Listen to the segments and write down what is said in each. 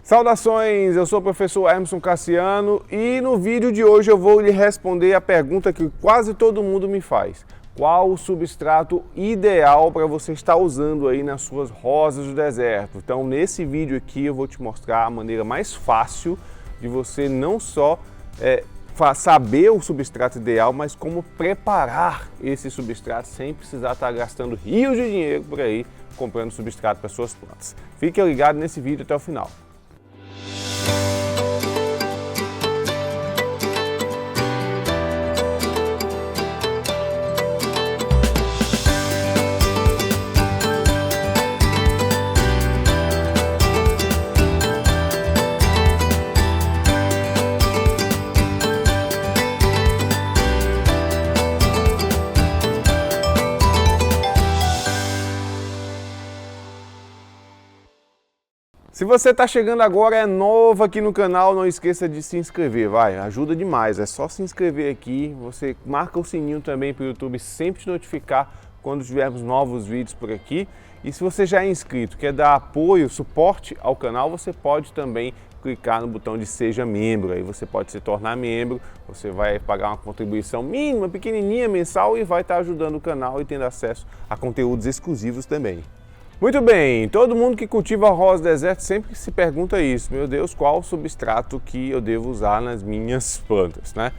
Saudações, eu sou o professor Emerson Cassiano e no vídeo de hoje eu vou lhe responder a pergunta que quase todo mundo me faz. Qual o substrato ideal para você estar usando aí nas suas rosas do deserto? Então nesse vídeo aqui eu vou te mostrar a maneira mais fácil de você não só saber o substrato ideal, mas como preparar esse substrato sem precisar estar gastando rios de dinheiro por aí comprando substrato para suas plantas. Fique ligado nesse vídeo até o final. Se você está chegando agora, é novo aqui no canal, não esqueça de se inscrever, ajuda demais, é só se inscrever aqui, você marca o sininho também para o YouTube sempre te notificar quando tivermos novos vídeos por aqui. E se você já é inscrito, quer dar apoio, suporte ao canal, você pode também clicar no botão de Seja Membro, aí você pode se tornar membro, você vai pagar uma contribuição mínima, pequenininha, mensal e vai estar ajudando o canal e tendo acesso a conteúdos exclusivos também. Muito bem, todo mundo que cultiva rosa do deserto sempre se pergunta isso, meu Deus, qual o substrato que eu devo usar nas minhas plantas, né?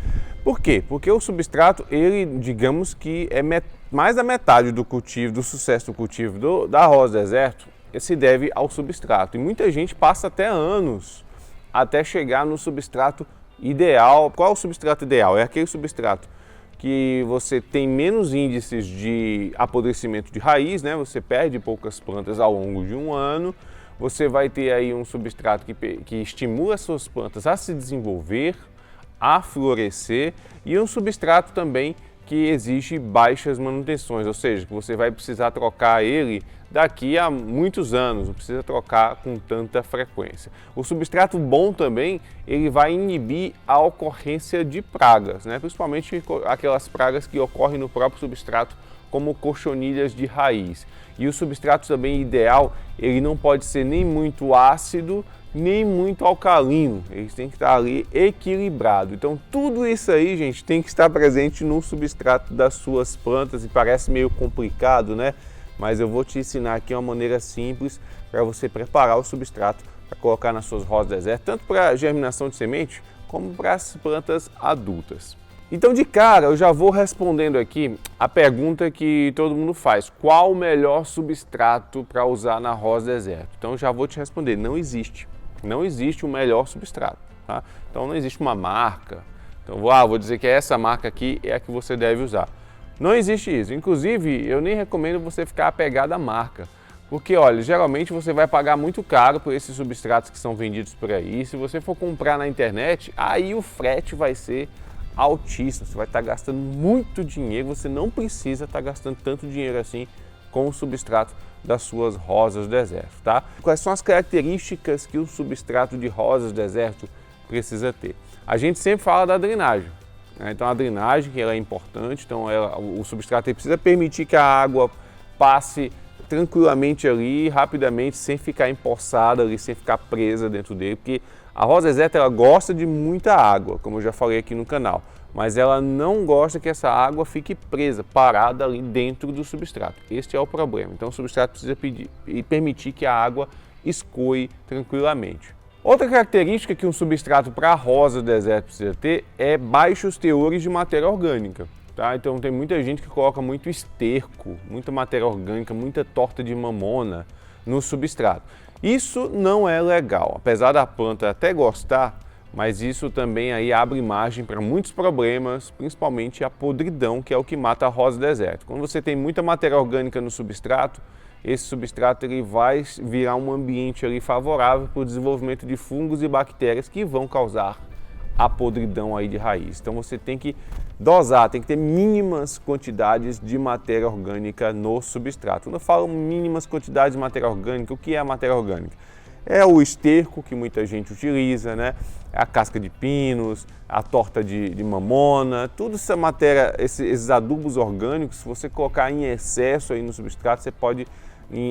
Por quê? Porque o substrato, ele, digamos que é mais da metade do cultivo, do sucesso do cultivo da rosa do deserto, se deve ao substrato. E muita gente passa até anos até chegar no substrato ideal. Qual é o substrato ideal? É aquele substrato que você tem menos índices de apodrecimento de raiz, né? Você perde poucas plantas ao longo de um ano, você vai ter aí um substrato que estimula as suas plantas a se desenvolver, a florescer, e um substrato também que exige baixas manutenções, ou seja, que você vai precisar trocar ele daqui a muitos anos, não precisa trocar com tanta frequência. O substrato bom também, ele vai inibir a ocorrência de pragas, né? Principalmente aquelas pragas que ocorrem no próprio substrato, como cochonilhas de raiz. E o substrato também ideal, ele não pode ser nem muito ácido, nem muito alcalino, eles têm que estar ali equilibrado. Então tudo isso aí, gente, tem que estar presente no substrato das suas plantas e parece meio complicado, né? Mas eu vou te ensinar aqui uma maneira simples para você preparar o substrato para colocar nas suas rosas do deserto, tanto para germinação de semente como para as plantas adultas. Então de cara eu já vou respondendo aqui a pergunta que todo mundo faz: qual o melhor substrato para usar na rosa do deserto? Então eu já vou te responder: não existe. Não existe o melhor substrato, tá? Então não existe uma marca. Então vou dizer que essa marca aqui é a que você deve usar. Não existe isso. Inclusive, eu nem recomendo você ficar apegado à marca. Porque, olha, geralmente você vai pagar muito caro por esses substratos que são vendidos por aí. Se você for comprar na internet, aí o frete vai ser altíssimo. Você vai estar gastando muito dinheiro. Você não precisa estar gastando tanto dinheiro assim com o substrato das suas rosas do deserto, tá? Quais são as características que o substrato de rosas do deserto precisa ter? A gente sempre fala da drenagem, né? Então a drenagem que ela é importante, então o substrato precisa permitir que a água passe tranquilamente ali, rapidamente, sem ficar empoçada ali, sem ficar presa dentro dele, porque a rosa do deserto ela gosta de muita água, como eu já falei aqui no canal, mas ela não gosta que essa água fique presa, parada ali dentro do substrato. Este é o problema. Então o substrato precisa permitir que a água escoe tranquilamente. Outra característica que um substrato para a rosa do deserto precisa ter é baixos teores de matéria orgânica. Tá? Então tem muita gente que coloca muito esterco, muita matéria orgânica, muita torta de mamona no substrato. Isso não é legal, apesar da planta até gostar, mas isso também aí abre margem para muitos problemas, principalmente a podridão, que é o que mata a rosa do deserto. Quando você tem muita matéria orgânica no substrato, esse substrato ele vai virar um ambiente ali favorável para o desenvolvimento de fungos e bactérias que vão causar a podridão aí de raiz. Então você tem que dosar, tem que ter mínimas quantidades de matéria orgânica no substrato. Quando eu falo mínimas quantidades de matéria orgânica, o que é a matéria orgânica? É o esterco que muita gente utiliza, né? A casca de pinos, a torta de mamona, toda essa matéria, esses adubos orgânicos, se você colocar em excesso aí no substrato, você pode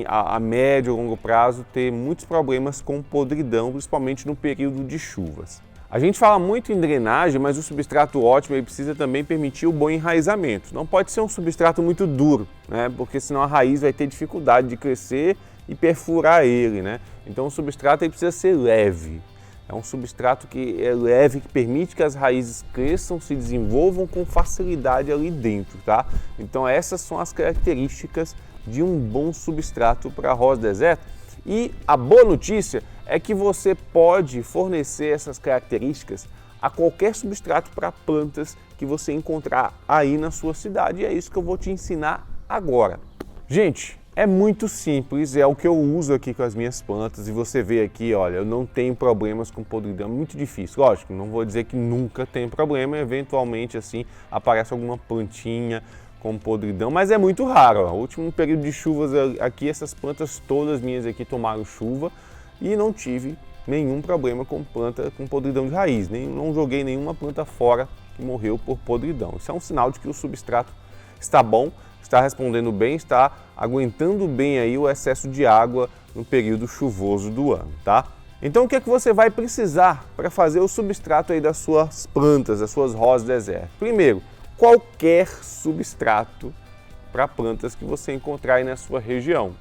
a médio e longo prazo ter muitos problemas com podridão, principalmente no período de chuvas. A gente fala muito em drenagem, mas o substrato ótimo ele precisa também permitir o bom enraizamento. Não pode ser um substrato muito duro, né? Porque senão a raiz vai ter dificuldade de crescer e perfurar ele, né? Então o substrato ele precisa ser leve. É um substrato que é leve, que permite que as raízes cresçam, se desenvolvam com facilidade ali dentro, tá? Então essas são as características de um bom substrato para rosa deserta. E a boa notícia é que você pode fornecer essas características a qualquer substrato para plantas que você encontrar aí na sua cidade. E é isso que eu vou te ensinar agora. Gente, é muito simples, é o que eu uso aqui com as minhas plantas e você vê aqui, olha, eu não tenho problemas com podridão, é muito difícil. Lógico, não vou dizer que nunca tem problema, eventualmente assim aparece alguma plantinha com podridão, mas é muito raro. Ó. O último período de chuvas aqui, essas plantas todas minhas aqui tomaram chuva e não tive nenhum problema com planta com podridão de raiz, não joguei nenhuma planta fora que morreu por podridão. Isso é um sinal de que o substrato está bom, está respondendo bem, está aguentando bem aí o excesso de água no período chuvoso do ano, tá? Então o que é que você vai precisar para fazer o substrato aí das suas plantas, das suas rosas desertas? Primeiro, qualquer substrato para plantas que você encontrar aí na sua região.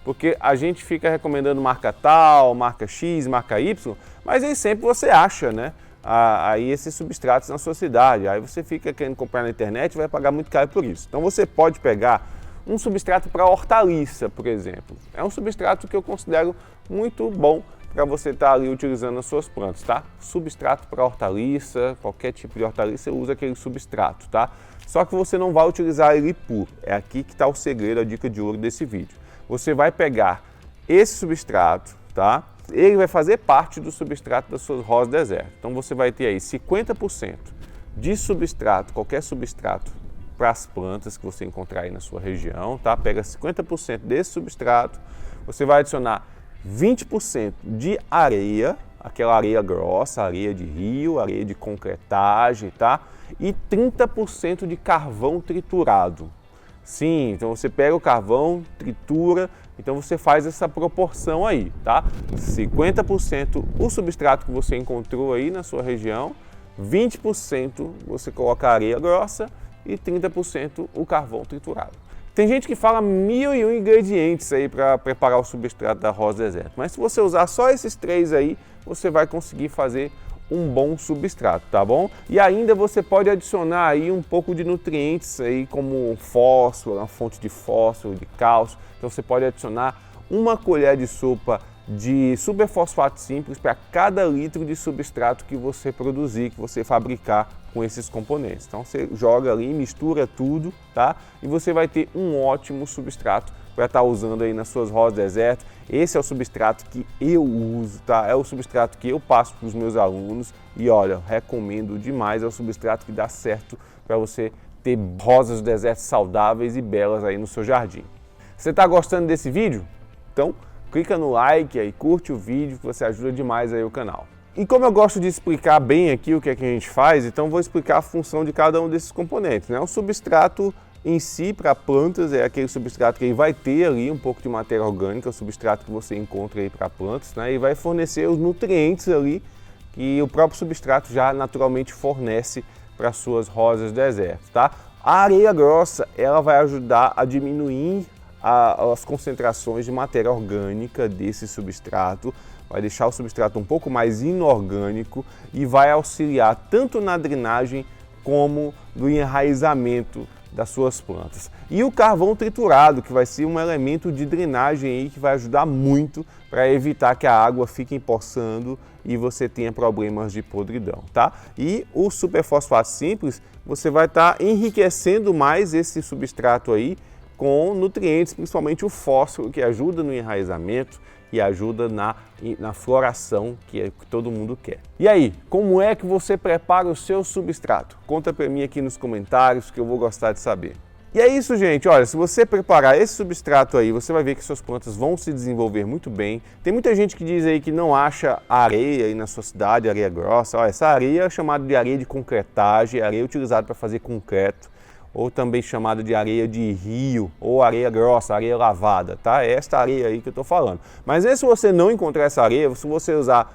Porque a gente fica recomendando marca tal, marca X, marca Y, mas nem sempre você acha, né? Aí esses substratos na sua cidade. Aí você fica querendo comprar na internet e vai pagar muito caro por isso. Então você pode pegar um substrato para hortaliça, por exemplo. É um substrato que eu considero muito bom para você estar ali utilizando nas suas plantas, tá? Substrato para hortaliça, qualquer tipo de hortaliça, você usa aquele substrato, tá? Só que você não vai utilizar ele puro. É aqui que está o segredo, a dica de ouro desse vídeo. Você vai pegar esse substrato, tá? Ele vai fazer parte do substrato das suas rosas desertas. Então você vai ter aí 50% de substrato, qualquer substrato para as plantas que você encontrar aí na sua região, tá? Pega 50% desse substrato, você vai adicionar 20% de areia, aquela areia grossa, areia de rio, areia de concretagem, tá? E 30% de carvão triturado. Sim, então você pega o carvão, tritura, então você faz essa proporção aí, tá? 50% o substrato que você encontrou aí na sua região, 20% você coloca areia grossa e 30% o carvão triturado. Tem gente que fala 1001 ingredientes aí para preparar o substrato da rosa deserta, mas se você usar só esses 3 aí, você vai conseguir fazer um bom substrato, tá bom? E ainda você pode adicionar aí um pouco de nutrientes aí como fósforo, uma fonte de fósforo, de cálcio. Então você pode adicionar 1 colher de sopa de superfosfato simples para cada litro de substrato que você produzir, que você fabricar com esses componentes. Então você joga ali, mistura tudo, tá? E você vai ter um ótimo substrato para estar usando aí nas suas rosas desertas. Esse é o substrato que eu uso, tá? É o substrato que eu passo para os meus alunos e olha, recomendo demais, é o substrato que dá certo para você ter rosas desertas saudáveis e belas aí no seu jardim. Você está gostando desse vídeo? Então clica no like aí, curte o vídeo que você ajuda demais aí o canal. E como eu gosto de explicar bem aqui o que é que a gente faz, então vou explicar a função de cada um desses componentes, né? O substrato em si, para plantas, é aquele substrato que ele vai ter ali um pouco de matéria orgânica, o substrato que você encontra aí para plantas, né? E vai fornecer os nutrientes ali que o próprio substrato já naturalmente fornece para suas rosas desertas, tá? A areia grossa, ela vai ajudar a diminuir as concentrações de matéria orgânica desse substrato, vai deixar o substrato um pouco mais inorgânico e vai auxiliar tanto na drenagem como no enraizamento das suas plantas. E o carvão triturado, que vai ser um elemento de drenagem aí que vai ajudar muito para evitar que a água fique empoçando e você tenha problemas de podridão, tá? E o superfosfato simples, você vai estar enriquecendo mais esse substrato aí com nutrientes, principalmente o fósforo, que ajuda no enraizamento e ajuda na floração, que é o que todo mundo quer. E aí, como é que você prepara o seu substrato? Conta para mim aqui nos comentários que eu vou gostar de saber. E é isso, gente. Olha, se você preparar esse substrato aí, você vai ver que suas plantas vão se desenvolver muito bem. Tem muita gente que diz aí que não acha areia aí na sua cidade, areia grossa. Olha, essa areia é chamada de areia de concretagem, areia utilizada para fazer concreto. ou também chamada de areia de rio, ou areia grossa, areia lavada, tá? É esta areia aí que eu estou falando. Mas se você não encontrar essa areia, se você usar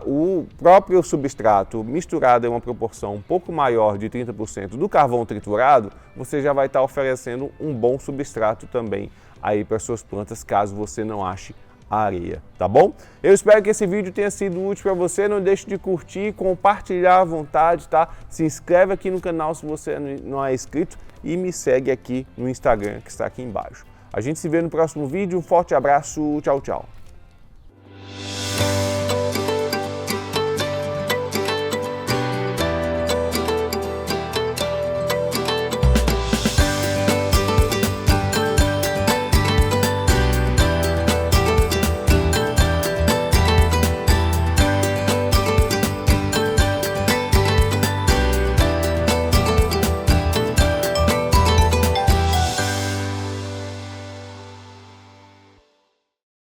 o próprio substrato misturado em uma proporção um pouco maior de 30% do carvão triturado, você já vai estar oferecendo um bom substrato também aí para suas plantas, caso você não ache areia, tá bom? Eu espero que esse vídeo tenha sido útil para você. Não deixe de curtir, compartilhar à vontade, tá? Se inscreve aqui no canal se você não é inscrito e me segue aqui no Instagram que está aqui embaixo. A gente se vê no próximo vídeo. Um forte abraço, tchau, tchau.